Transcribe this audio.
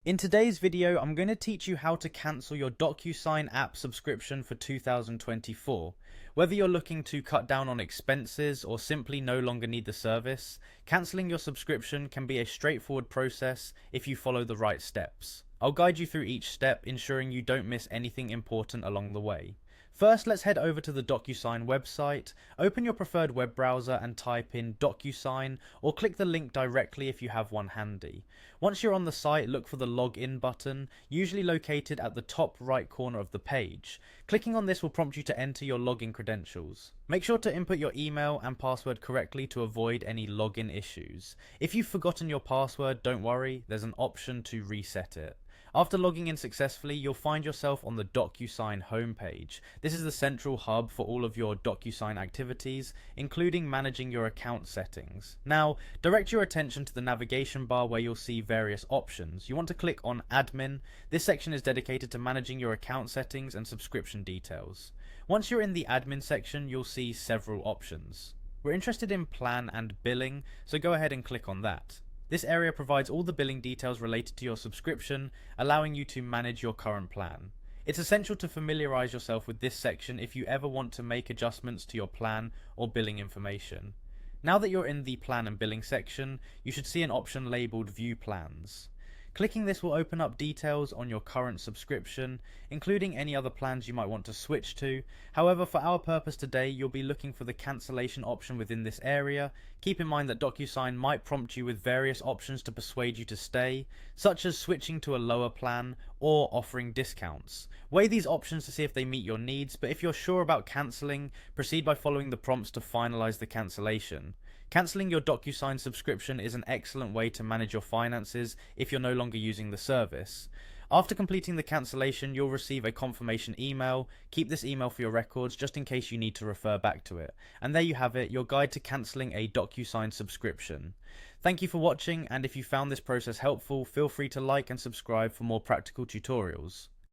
In today's video, I'm going to teach you how to cancel your Docusign app subscription for 2024. Whether you're looking to cut down on expenses or simply no longer need the service, cancelling your subscription can be a straightforward process if you follow the right steps. I'll guide you through each step, ensuring you don't miss anything important along the way. First, let's head over to the Docusign website, open your preferred web browser and type in Docusign, or click the link directly if you have one handy. Once you're on the site, look for the login button, usually located at the top right corner of the page. Clicking on this will prompt you to enter your login credentials. Make sure to input your email and password correctly to avoid any login issues. If you've forgotten your password, don't worry, there's an option to reset it. After logging in successfully, you'll find yourself on the Docusign homepage. This is the central hub for all of your Docusign activities, including managing your account settings. Now, direct your attention to the navigation bar where you'll see various options. You want to click on Admin. This section is dedicated to managing your account settings and subscription details. Once you're in the Admin section, you'll see several options. We're interested in Plan and Billing, so go ahead and click on that. This area provides all the billing details related to your subscription, allowing you to manage your current plan. It's essential to familiarize yourself with this section if you ever want to make adjustments to your plan or billing information. Now that you're in the Plan and Billing section, you should see an option labeled View Plans. Clicking this will open up details on your current subscription, including any other plans you might want to switch to. However, for our purpose today, you'll be looking for the cancellation option within this area. Keep in mind that Docusign might prompt you with various options to persuade you to stay, such as switching to a lower plan or offering discounts. Weigh these options to see if they meet your needs, but if you're sure about cancelling, proceed by following the prompts to finalize the cancellation. Cancelling your Docusign subscription is an excellent way to manage your finances if you're no longer using the service. After completing the cancellation, you'll receive a confirmation email. Keep this email for your records just in case you need to refer back to it. And there you have it, your guide to cancelling a Docusign subscription. Thank you for watching, and if you found this process helpful, feel free to like and subscribe for more practical tutorials.